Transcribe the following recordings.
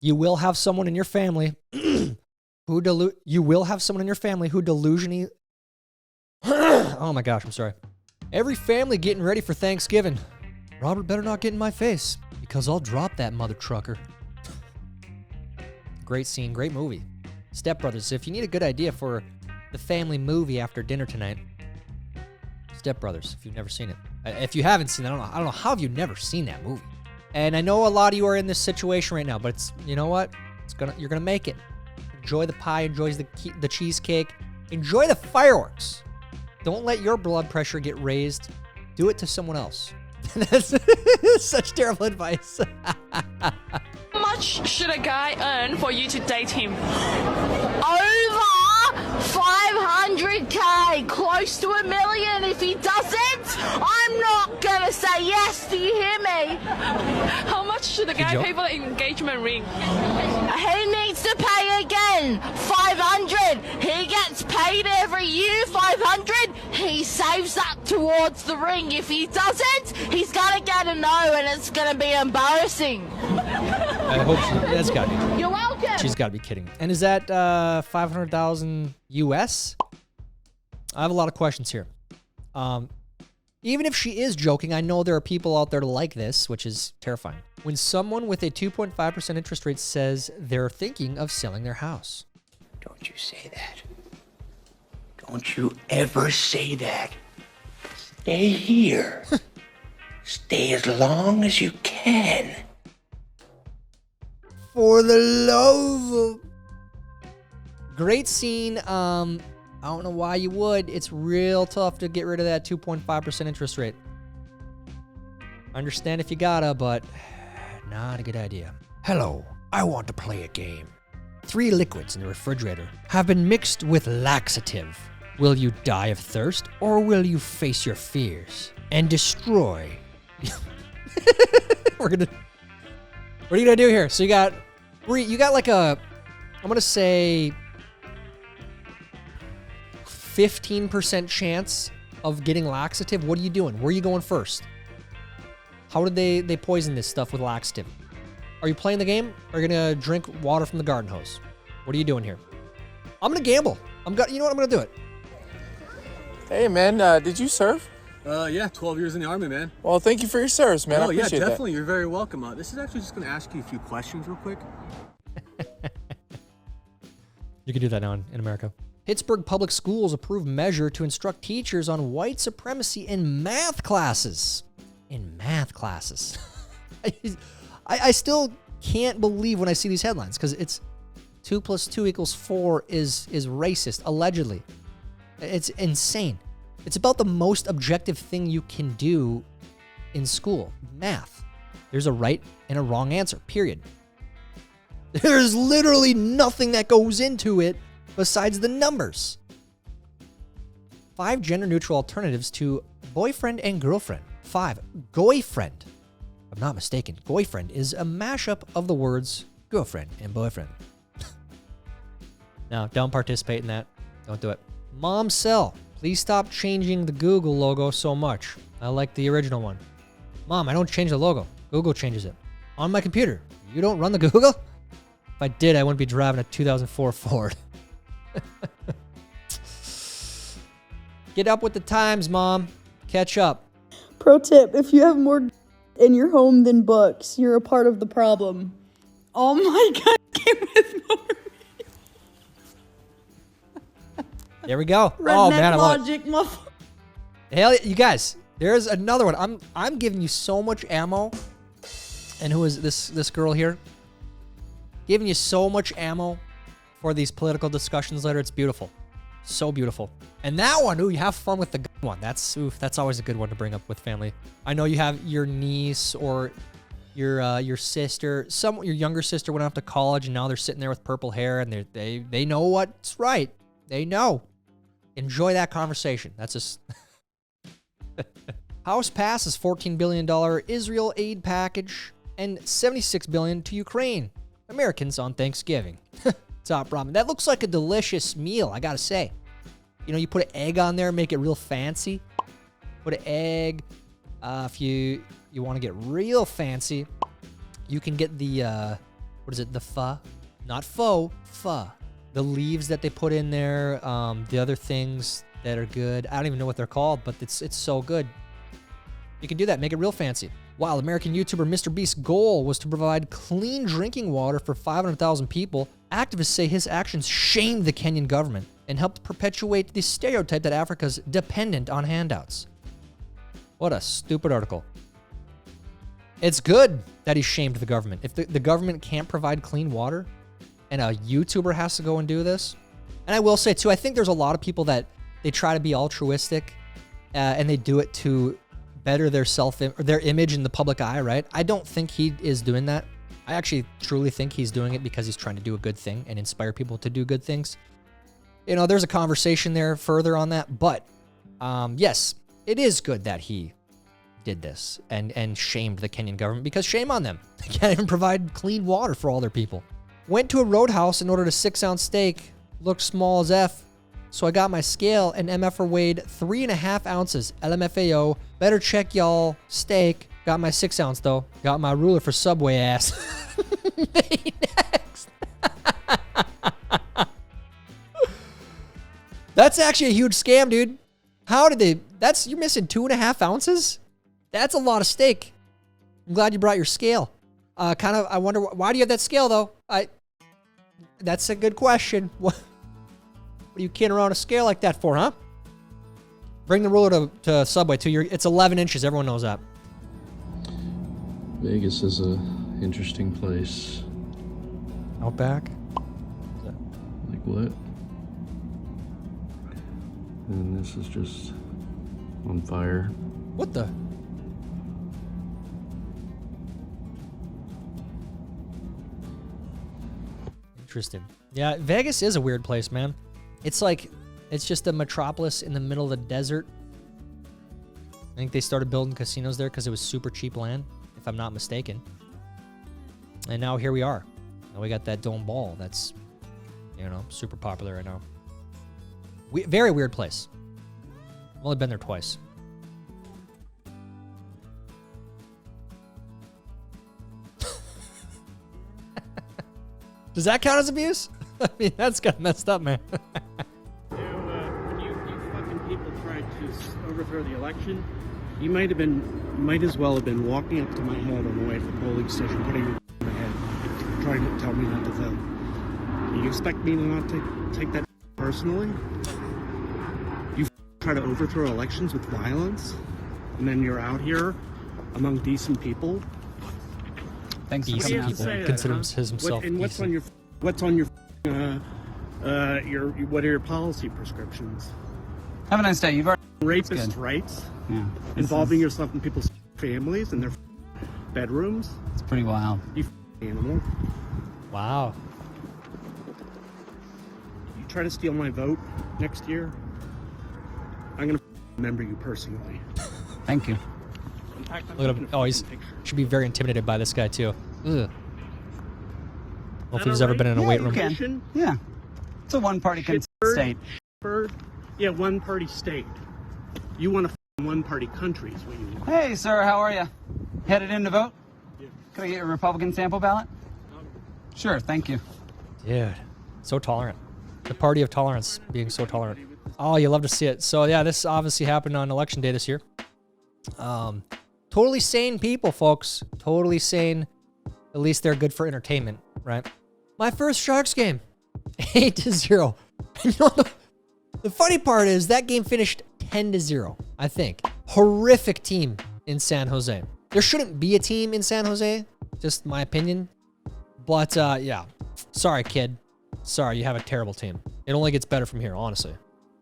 You will have someone in your family you will have someone in your family who delusionally oh my gosh, I'm sorry. Every family getting ready for Thanksgiving. Robert better not get in my face because I'll drop that mother trucker. Great scene, great movie. Step Brothers. If you need a good idea for the family movie after dinner tonight, Step Brothers, if you've never seen it. If you haven't seen it, I don't know how have you never seen that movie. And I know a lot of you are in this situation right now, but it's, you know what? You're gonna make it. Enjoy the pie, enjoy the cheesecake, enjoy the fireworks. Don't let your blood pressure get raised. Do it to someone else. That's such terrible advice. How much should a guy earn for you to date him? Over 500k, close to $1 million. If he doesn't, I'm not gonna say yes. Do you hear me? How much should a guy pay for the engagement ring? He needs to pay again. 500. He gets paid every year. 500. He saves that towards the ring. If he doesn't, he's gonna get a no, and it's gonna be embarrassing. I hope that's gotta be true. You're welcome. She's gotta be kidding. And is that 500,000 US? I have a lot of questions here. Even if she is joking, I know there are people out there like this, which is terrifying. When someone with a 2.5% interest rate says they're thinking of selling their house. Don't you say that. Don't you ever say that. Stay here. Stay as long as you can. For the love of... Great scene. I don't know why you would. It's real tough to get rid of that 2.5% interest rate. I understand if you gotta, but not a good idea. Hello, I want to play a game. 3 liquids in the refrigerator have been mixed with laxative. Will you die of thirst, or will you face your fears and destroy? What are you gonna do here? So you got like a, I'm gonna say 15% chance of getting laxative. What are you doing? Where are you going first? How did they poison this stuff with laxative? Are you playing the game? Or are you gonna drink water from the garden hose? What are you doing here? I'm gonna gamble. You know what? I'm gonna do it. Hey man, did you serve? Yeah, 12 years in the Army, man. Well, thank you for your service, man. I Oh, yeah, appreciate definitely. that. You're very welcome. This is actually just going to ask you a few questions real quick. You can do that now in America. Pittsburgh Public Schools approve measure to instruct teachers on white supremacy in math classes. In math classes. I still can't believe when I see these headlines, because it's 2 + 2 = 4 is racist, allegedly. It's insane. It's about the most objective thing you can do in school, math. There's a right and a wrong answer, period. There's literally nothing that goes into it besides the numbers. 5 gender-neutral alternatives to boyfriend and girlfriend. 5, goyfriend. I'm not mistaken. Goyfriend is a mashup of the words girlfriend and boyfriend. No, don't participate in that. Don't do it. Mom Cell. Please stop changing the Google logo so much. I like the original one. Mom, I don't change the logo. Google changes it. On my computer. You don't run the Google? If I did, I wouldn't be driving a 2004 Ford. Get up with the times, Mom. Catch up. Pro tip, if you have more in your home than books, you're a part of the problem. Oh my god, came with more. There we go. Redneck Oh man, I love logic, it. Hell, you guys, there's another one. I'm giving you so much ammo. And who is this girl here? Giving you so much ammo for these political discussions later. It's beautiful. So beautiful. And that one, ooh, you have fun with the gun one. That's always a good one to bring up with family. I know you have your niece or your sister, your younger sister went off to college and now they're sitting there with purple hair and they know what's right. They know. Enjoy that conversation. That's just... House passes $14 billion Israel aid package and $76 billion to Ukraine. Americans on Thanksgiving. Top ramen. That looks like a delicious meal, I gotta say. You know, you put an egg on there, make it real fancy. Put an egg. If you want to get real fancy, you can get the what is it? The pho, not pho, pho. The leaves that they put in there, the other things that are good. I don't even know what they're called, but it's so good. You can do that, make it real fancy. While American YouTuber Mr. Beast's goal was to provide clean drinking water for 500,000 people, activists say his actions shamed the Kenyan government and helped perpetuate the stereotype that Africa's dependent on handouts. What a stupid article. It's good that he shamed the government. If the government can't provide clean water and a YouTuber has to go and do this. And I will say too, I think there's a lot of people that they try to be altruistic and they do it to better their image in the public eye, right? I don't think he is doing that. I actually truly think he's doing it because he's trying to do a good thing and inspire people to do good things. You know, there's a conversation there further on that, but yes, it is good that he did this and shamed the Kenyan government because shame on them. They can't even provide clean water for all their people. Went to a roadhouse and ordered a 6-ounce steak. Looked small as F. So I got my scale and MFR weighed 3.5 ounces. LMFAO. Better check y'all. Steak. Got my 6-ounce though. Got my ruler for Subway ass. Next. That's actually a huge scam, dude. How did they... You're missing 2.5 ounces? That's a lot of steak. I'm glad you brought your scale. I wonder, why do you have that scale though? That's a good question. What are you kidding around a scale like that for, huh? Bring the ruler to Subway too. It's 11 inches. Everyone knows that. Vegas is a interesting place. Outback? Like what? And this is just on fire. What the? Interesting. Yeah, Vegas is a weird place, man. It's like, it's just a metropolis in the middle of the desert. I think they started building casinos there because it was super cheap land, if I'm not mistaken. And now here we are. Now we got that dome ball that's, you know, super popular right now. Very weird place. I've only been there twice. Does that count as abuse? I mean, that's got messed up, man. When you fucking people tried to overthrow the election, you might as well have been walking up to my head on the way to the polling station, putting your in my head, trying to tell me not to vote. You expect me to not take that personally? You try to overthrow elections with violence, and then you're out here among decent people. Thanks for coming people. Consider himself. And what's on your what are your policy prescriptions? Have a nice day. You've already rapist rights. Yeah. Involving yourself in people's families and their bedrooms. It's pretty wild. You animal. Wow. You try to steal my vote next year, I'm gonna remember you personally. Thank you. Look at him. Oh, he should be very intimidated by this guy, too. Ugh. Well, if he's ever been in a weight room. Yeah. It's a one-party state. Yeah, one-party state. You want a one-party country is what you want. Hey, sir, how are you? Headed in to vote? Yeah. Could I get your Republican sample ballot? Sure, thank you. Dude, so tolerant. The party of tolerance, being so tolerant. Oh, you love to see it. So, yeah, this obviously happened on Election Day this year. Totally sane people, folks. Totally sane. At least they're good for entertainment, right? My first Sharks game, 8-0. You know, the funny part is that game finished 10-0, I think. Horrific team in San Jose. There shouldn't be a team in San Jose, just my opinion. But, yeah. Sorry, kid. Sorry, you have a terrible team. It only gets better from here, honestly.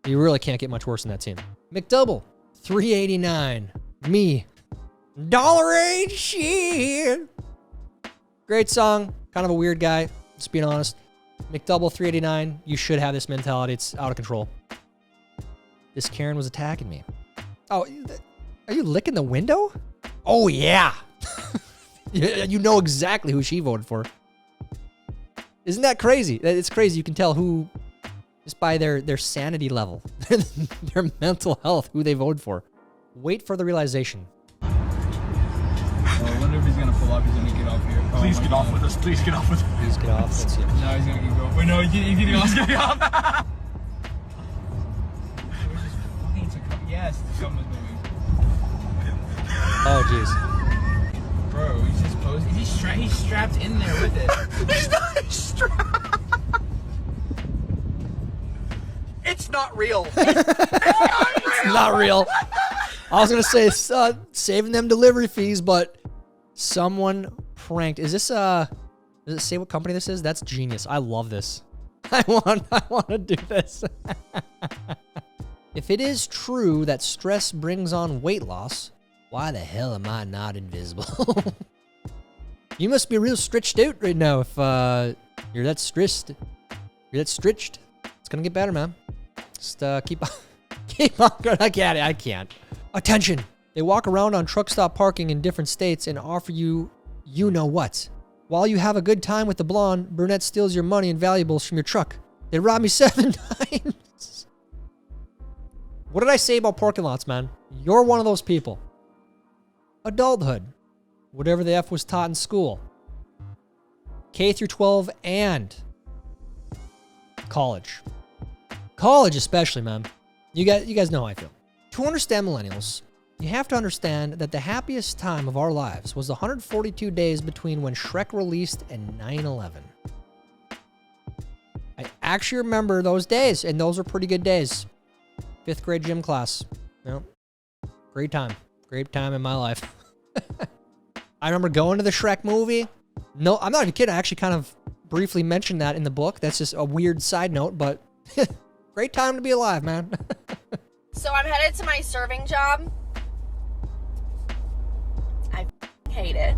You really can't get much worse than that team. McDouble, 389. Me, $1 shit. Great song. Kind of a weird guy, just being honest. McDouble, 389. You should have this mentality. It's out of control. This Karen was attacking me. Oh, are you licking the window? Oh, yeah. You know exactly who she voted for. Isn't that crazy? It's crazy. You can tell who, just by their sanity level, their mental health, who they voted for. Wait for the realization. I wonder if he's gonna pull up. He's gonna get off here. Oh, Please get off with us. Please get off with us. Please get off. Let's see. No, he's gonna keep going. Wait, no, you get off. Yes, someone's moving. Oh, jeez. Bro, he's just posing. He's strapped in there with it. He's not strapped. It's not real. It's not real. I was gonna say saving them delivery fees, but someone pranked. Is this does it say what company this is? That's genius. I love this. I want to do this. If it is true that stress brings on weight loss, why the hell am I not invisible? You must be real stretched out right now if you're that stressed. You're that stretched. It's gonna get better, man. Just keep on going. I can't. Attention! They walk around on truck stop parking in different states and offer you know what. While you have a good time with the blonde, brunette steals your money and valuables from your truck. They robbed me 7 times. What did I say about parking lots, man? You're one of those people. Adulthood. Whatever the F was taught in school. K through 12 and college. College especially, man. You guys know how I feel. To understand millennials, you have to understand that the happiest time of our lives was the 142 days between when Shrek released and 9/11. I actually remember those days, and those were pretty good days. 5th grade gym class. Yep. Great time. Great time in my life. I remember going to the Shrek movie. No, I'm not even kidding. I actually kind of briefly mentioned that in the book. That's just a weird side note, but great time to be alive, man. So I'm headed to my serving job. I hate it.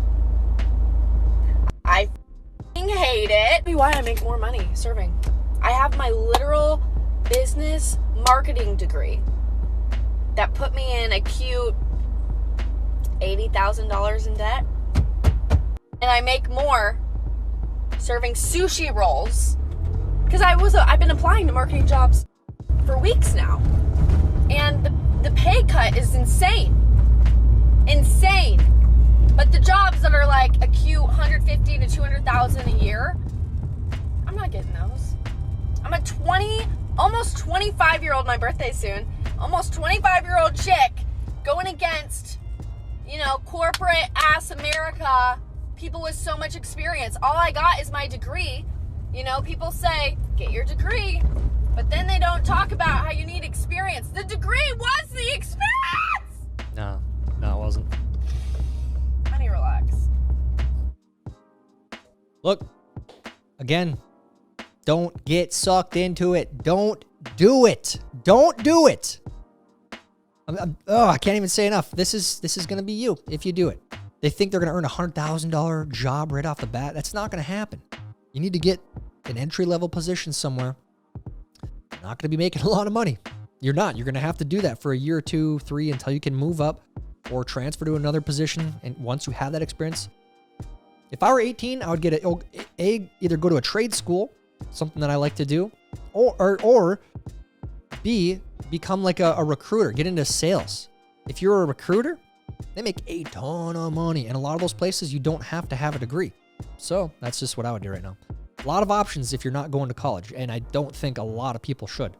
I hate it. Tell me why I make more money serving. I have my literal business marketing degree that put me in a cute $80,000 in debt. And I make more serving sushi rolls because I've been applying to marketing jobs for weeks now. And the pay cut is insane. Insane. But the jobs that are like a cute $150,000 to $200,000 a year, I'm not getting those. I'm a almost 25-year-old, my birthday soon, almost 25-year-old chick going against, corporate ass America, people with so much experience. All I got is my degree. People say, get your degree. But then they don't talk about how you need experience. The degree was the experience! No, it wasn't. Honey, relax. Look, again, don't get sucked into it. Don't do it. Don't do it. I can't even say enough. This is going to be you if you do it. They think they're going to earn a $100,000 job right off the bat. That's not going to happen. You need to get an entry-level position somewhere. You're not going to be making a lot of money. You're not. You're going to have to do that for a year or 2, 3 until you can move up or transfer to another position. And once you have that experience, if I were 18, I would get either go to a trade school, something that I like to do, or B, become like a recruiter, get into sales. If you're a recruiter, they make a ton of money. And a lot of those places, you don't have to have a degree. So that's just what I would do right now. A lot of options if you're not going to college, and I don't think a lot of people should.